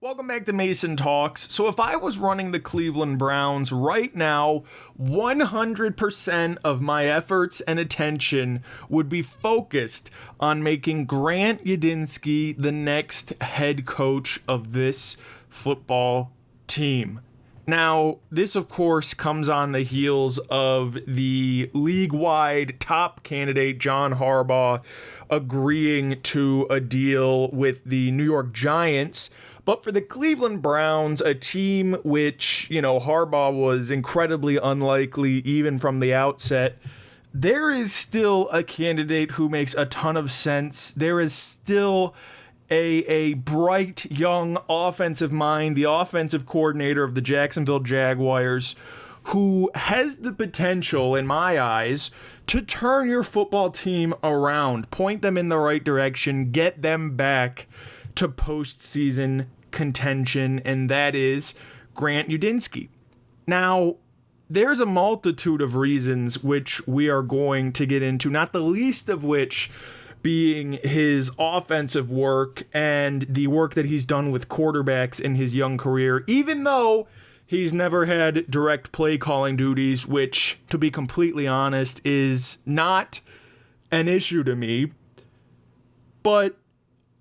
Welcome back to Mason Talks. So if I was running the Cleveland Browns right now, 100% of my efforts and attention would be focused on making Grant Udinski the next head coach of this football team. Now, this, of course, comes on the heels of the league-wide top candidate, John Harbaugh, agreeing to a deal with the New York Giants. But for the Cleveland Browns, a team which, Harbaugh was incredibly unlikely even from the outset, there is still a candidate who makes a ton of sense. There is still a bright, young offensive mind, the offensive coordinator of the Jacksonville Jaguars, who has the potential, in my eyes, to turn your football team around, point them in the right direction, get them back to postseason contention, and that is Grant Udinski. Now, there's a multitude of reasons which we are going to get into, not the least of which being his offensive work and the work that he's done with quarterbacks in his young career, even though he's never had direct play calling duties, which, to be completely honest, is not an issue to me. But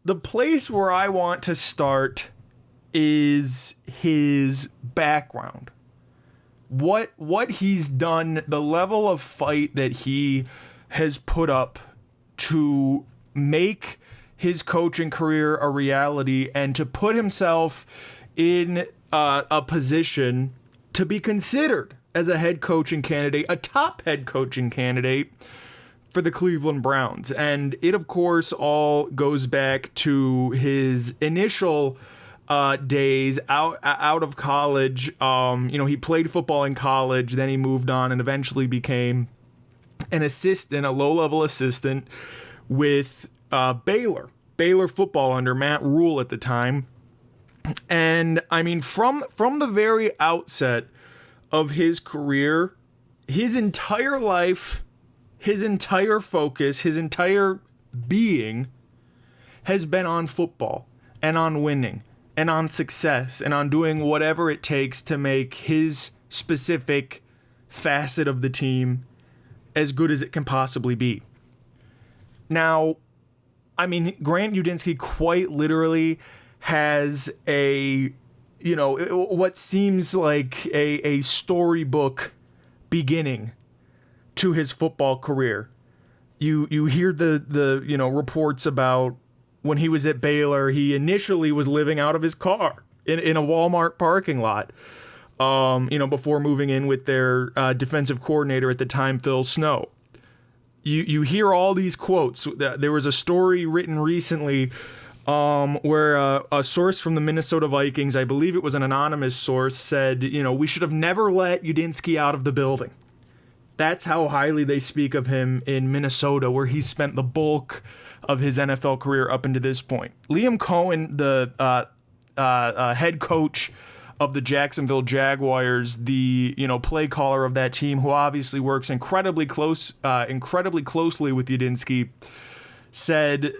the place where I want to start is his background. What he's done, the level of fight that he has put up to make his coaching career a reality and to put himself in a position to be considered as a head coaching candidate, a top head coaching candidate for the Cleveland Browns. And it, of course, all goes back to his initial days out of college. He played football in college, then he moved on and eventually became an assistant, a low-level assistant with Baylor football under Matt Rule at the time. And I mean, from the very outset of his career, his entire life, his entire focus, his entire being has been on football and on winning and on success and on doing whatever it takes to make his specific facet of the team as good as it can possibly be. Now, I mean, Grant Udinski quite literally has what seems like a storybook beginning to his football career. You hear the reports about when he was at Baylor, he initially was living out of his car in a Walmart parking lot, before moving in with their defensive coordinator at the time, Phil Snow. You hear all these quotes. There was a story written recently where a source from the Minnesota Vikings, I believe it was an anonymous source, said, we should have never let Udinski out of the building. That's how highly they speak of him in Minnesota, where he spent the bulk of his NFL career up until this point. Liam Cohen, the head coach of the Jacksonville Jaguars, the play caller of that team, who obviously works incredibly closely with Udinski, said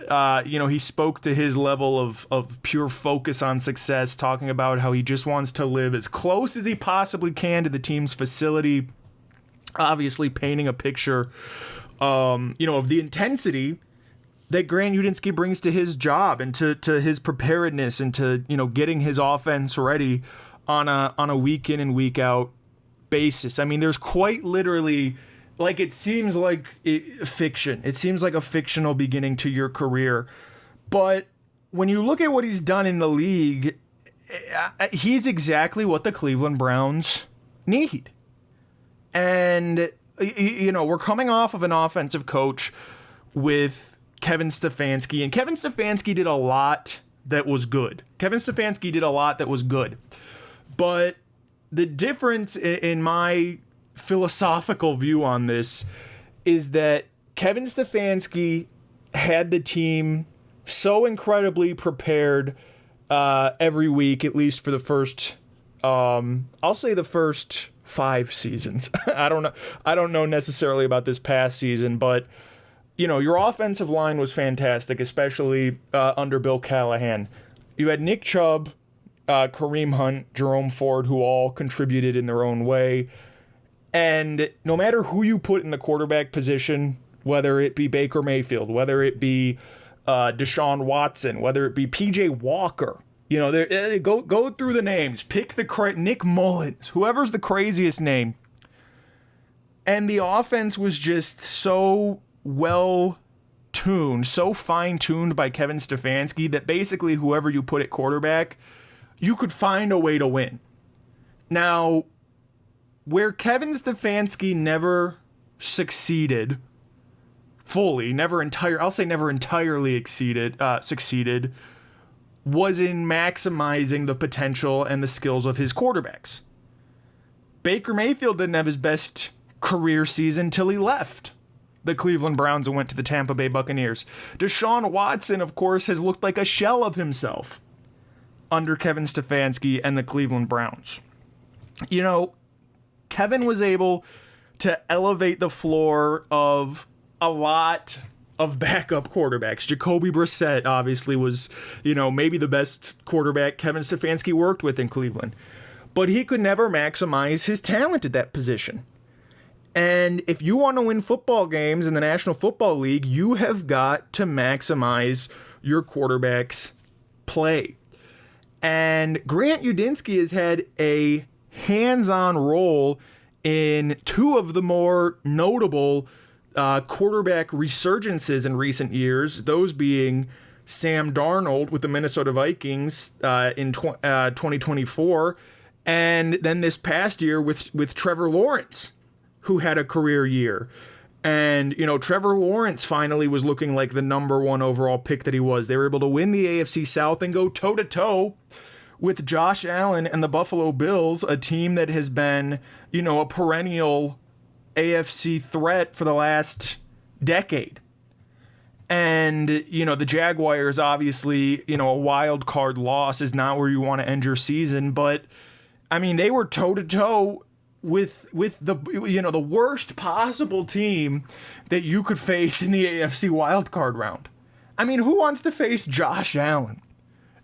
he spoke to his level of pure focus on success, talking about how he just wants to live as close as he possibly can to the team's facility, obviously painting a picture of the intensity that Grant Udinski brings to his job and to his preparedness and to getting his offense ready on a week in and week out basis. I mean, there's quite literally, like, it seems like fiction. It seems like a fictional beginning to your career. But when you look at what he's done in the league, he's exactly what the Cleveland Browns need. And, we're coming off of an offensive coach with Kevin Stefanski, and Kevin Stefanski did a lot that was good. But the difference in my philosophical view on this is that Kevin Stefanski had the team so incredibly prepared every week, at least for the first, I'll say the first 5 seasons. I don't know necessarily about this past season, but your offensive line was fantastic, especially under Bill Callahan. You had Nick Chubb, Kareem Hunt, Jerome Ford, who all contributed in their own way. And no matter who you put in the quarterback position, whether it be Baker Mayfield, whether it be Deshaun Watson, whether it be PJ Walker, go through the names, pick Nick Mullins, whoever's the craziest name. And the offense was just so well tuned, so fine tuned by Kevin Stefanski that basically whoever you put at quarterback, you could find a way to win. Now, where Kevin Stefanski never succeeded fully, never entirely succeeded, was in maximizing the potential and the skills of his quarterbacks. Baker Mayfield didn't have his best career season till he left the Cleveland Browns and went to the Tampa Bay Buccaneers. Deshaun Watson, of course, has looked like a shell of himself under Kevin Stefanski and the Cleveland Browns. Kevin was able to elevate the floor of a lot of backup quarterbacks. Jacoby Brissett obviously was, maybe the best quarterback Kevin Stefanski worked with in Cleveland. But he could never maximize his talent at that position. And if you want to win football games in the National Football League, you have got to maximize your quarterback's play. And Grant Udinski has had a hands-on role in two of the more notable quarterback resurgences in recent years, those being Sam Darnold with the Minnesota Vikings in 2024, and then this past year with Trevor Lawrence, who had a career year. And, Trevor Lawrence finally was looking like the number one overall pick that he was. They were able to win the AFC South and go toe-to-toe with Josh Allen and the Buffalo Bills, a team that has been, a perennial AFC threat for the last decade. And, the Jaguars, obviously, a wild card loss is not where you want to end your season. But, they were toe-to-toe with the worst possible team that you could face in the AFC wildcard round. Who wants to face Josh Allen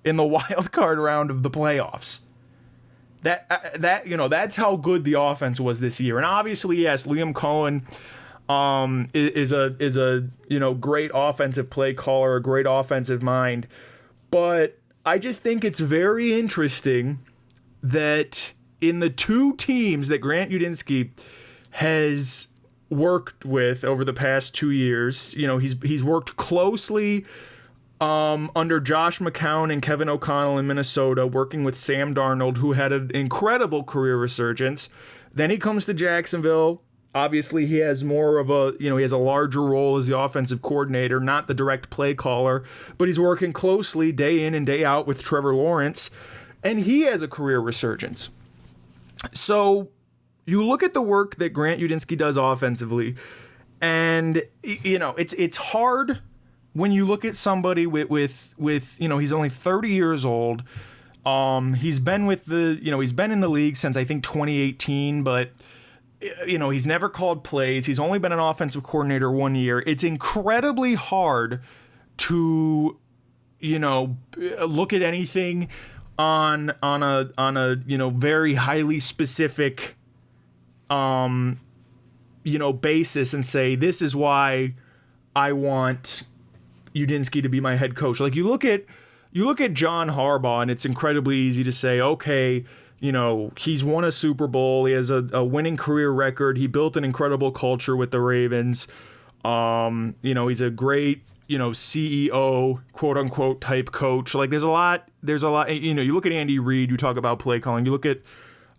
in the wildcard round of the playoffs? That's how good the offense was this year. And obviously, yes, Liam Cohen is a great offensive play caller, a great offensive mind. But I just think it's very interesting that in the two teams that Grant Udinski has worked with over the past 2 years, he's worked closely under Josh McCown and Kevin O'Connell in Minnesota, working with Sam Darnold, who had an incredible career resurgence. Then he comes to Jacksonville. Obviously, he has more of he has a larger role as the offensive coordinator, not the direct play caller, but he's working closely day in and day out with Trevor Lawrence, and he has a career resurgence. So you look at the work that Grant Udinski does offensively, and it's hard when you look at somebody with he's only 30 years old. He's been he's been in the league since I think 2018, but he's never called plays. He's only been an offensive coordinator 1 year. It's incredibly hard to look at anything on a very highly specific basis and say, this is why I want Udinski to be my head coach. Like you look at John Harbaugh, and it's incredibly easy to say, okay, he's won a Super Bowl, he has a winning career record, he built an incredible culture with the Ravens. He's a great CEO, quote unquote, type coach. Like there's a lot, you look at Andy Reid, you talk about play calling, you look at,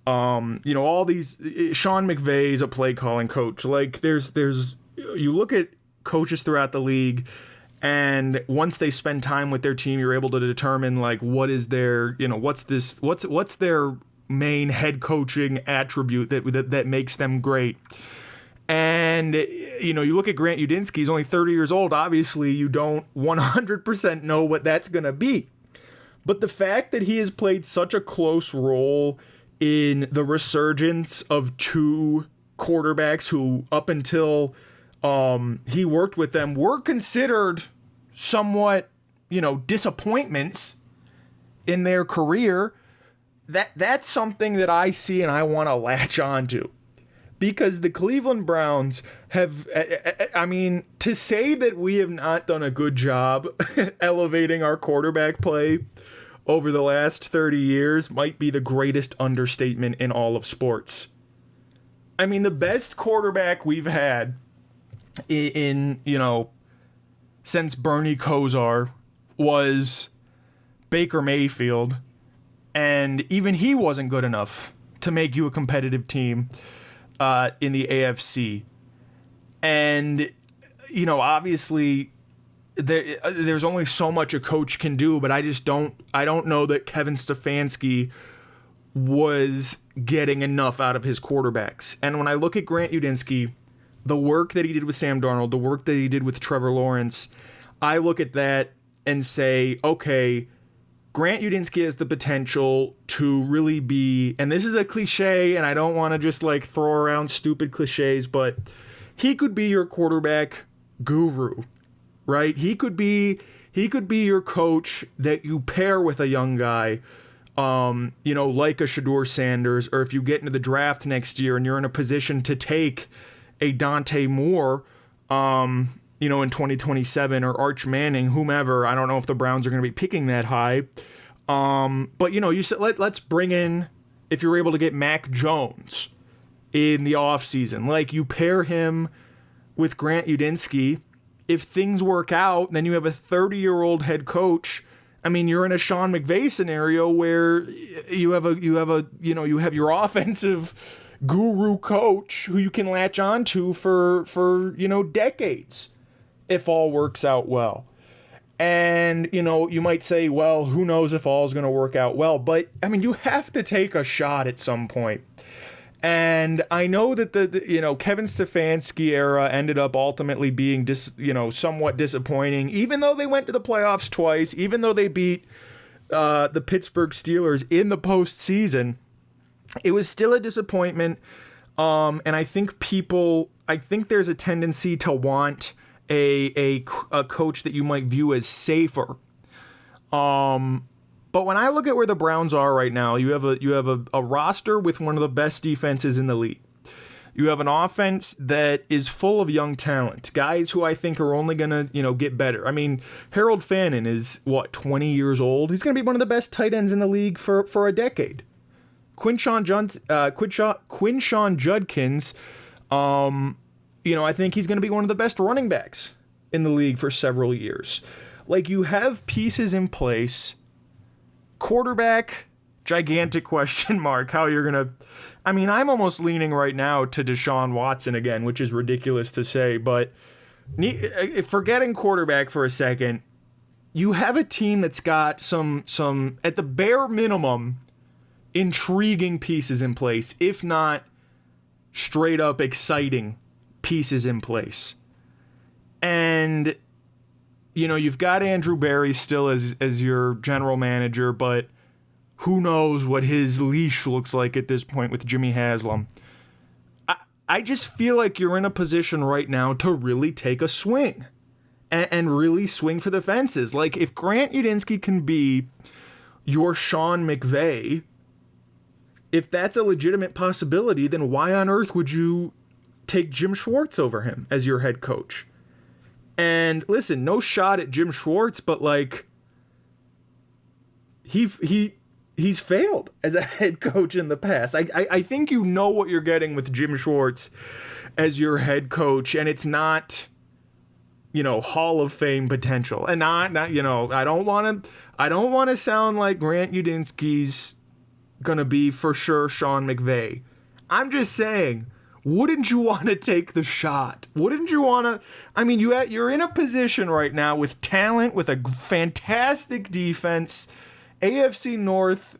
all these, Sean McVay's a play calling coach. Like you look at coaches throughout the league, and once they spend time with their team, you're able to determine like, what is their, what's their main head coaching attribute that makes them great. And, you look at Grant Udinski, he's only 30 years old. Obviously, you don't 100% know what that's going to be. But the fact that he has played such a close role in the resurgence of two quarterbacks who, up until he worked with them, were considered somewhat, disappointments in their career. that's something that I see and I want to latch onto. Because the Cleveland Browns have, I mean, to say that we have not done a good job elevating our quarterback play over the last 30 years might be the greatest understatement in all of sports. I mean, the best quarterback we've had in since Bernie Kosar was Baker Mayfield, and even he wasn't good enough to make you a competitive team in the AFC. And, obviously there's only so much a coach can do, but I don't know that Kevin Stefanski was getting enough out of his quarterbacks. And when I look at Grant Udinski, the work that he did with Sam Darnold, the work that he did with Trevor Lawrence, I look at that and say, okay, Grant Udinski has the potential to really be, and this is a cliche, and I don't want to just throw around stupid cliches, but he could be your quarterback guru, right? He could be your coach that you pair with a young guy, like a Shedeur Sanders, or if you get into the draft next year and you're in a position to take a Dante Moore, in 2027, or Arch Manning, whomever. I don't know if the Browns are going to be picking that high. But, you said let's bring in, if you're able to get Mac Jones in the offseason. You pair him with Grant Udinski. If things work out, then you have a 30-year-old head coach. I mean, you're in a Sean McVay scenario where you have your offensive guru coach who you can latch onto for decades, if all works out well. And, you might say, well, who knows if all is going to work out well. But, I mean, you have to take a shot at some point. And I know that the Kevin Stefanski era ended up ultimately being somewhat disappointing, even though they went to the playoffs twice, even though they beat the Pittsburgh Steelers in the postseason. It was still a disappointment. And I think there's a tendency to want a coach that you might view as safer. But when I look at where the Browns are right now, you have a roster with one of the best defenses in the league. You have an offense that is full of young talent, guys who I think are only going to, get better. I mean, Harold Fannin is 20 years old. He's going to be one of the best tight ends in the league for a decade. Quinshawn Judkins, I think he's going to be one of the best running backs in the league for several years. You have pieces in place. Quarterback, gigantic question mark. How you're going to... I mean, I'm almost leaning right now to Deshaun Watson again, which is ridiculous to say, but forgetting quarterback for a second, you have a team that's got some at the bare minimum, intriguing pieces in place, if not straight up exciting pieces in place. And you've got Andrew Berry still as your general manager, but who knows what his leash looks like at this point with Jimmy Haslam. I just feel like you're in a position right now to really take a swing and really swing for the fences. If Grant Udinski can be your Sean McVay, if that's a legitimate possibility, then why on earth would you take Jim Schwartz over him as your head coach? And listen, no shot at Jim Schwartz, but he's failed as a head coach in the past. I think you know what you're getting with Jim Schwartz as your head coach, and it's not Hall of Fame potential. And not I don't want to sound like Grant Udinski's gonna be for sure Sean McVay. I'm just saying, wouldn't you want to take the shot? Wouldn't you want to? I mean, you're in a position right now with talent, with a fantastic defense, AFC North.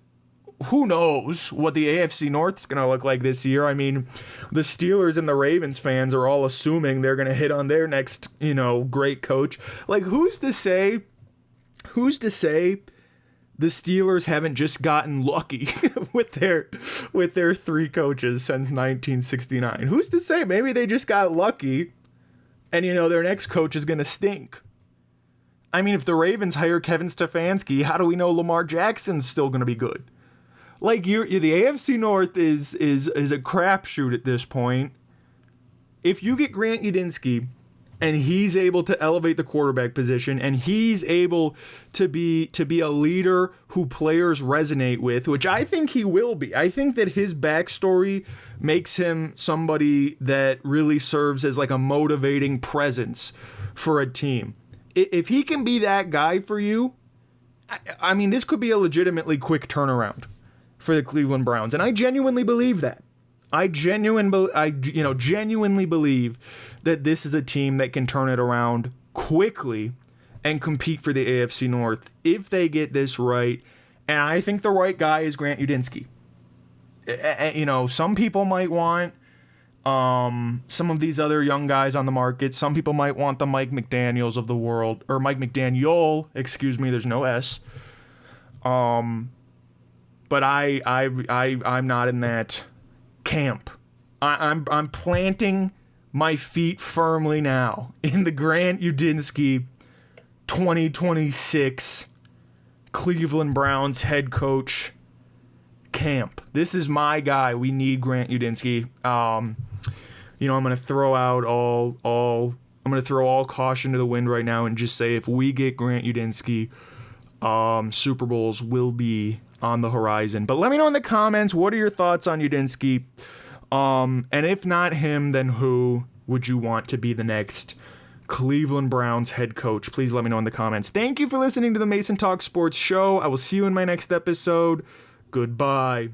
Who knows what the AFC North's going to look like this year? I mean, the Steelers and the Ravens fans are all assuming they're going to hit on their next, great coach. Who's to say the Steelers haven't just gotten lucky with their three coaches since 1969? Who's to say? Maybe they just got lucky and, their next coach is going to stink. I mean, if the Ravens hire Kevin Stefanski, how do we know Lamar Jackson's still going to be good? Like the AFC North is a crapshoot at this point. If you get Grant Udinski and he's able to elevate the quarterback position and he's able to be a leader who players resonate with, which I think he will be. I think that his backstory makes him somebody that really serves as like a motivating presence for a team. If he can be that guy for you, I mean, this could be a legitimately quick turnaround for the Cleveland Browns, and I genuinely believe that. I genuinely believe that this is a team that can turn it around quickly and compete for the AFC North if they get this right. And I think the right guy is Grant Udinski. Some people might want some of these other young guys on the market. Some people might want the Mike McDaniels of the world, or Mike McDaniel, excuse me, there's no S. But I'm not in that camp. I'm planting my feet firmly now in the Grant Udinski 2026 Cleveland Browns head coach camp. This is my guy. We need Grant Udinski. I'm going to throw out all caution to the wind right now and just say if we get Grant Udinski, Super Bowls will be on the horizon. But let me know in the comments, what are your thoughts on Udinski? And if not him, then who would you want to be the next Cleveland Browns head coach? Please let me know in the comments. Thank you for listening to the Mason Talk Sports Show. I will see you in my next episode. Goodbye.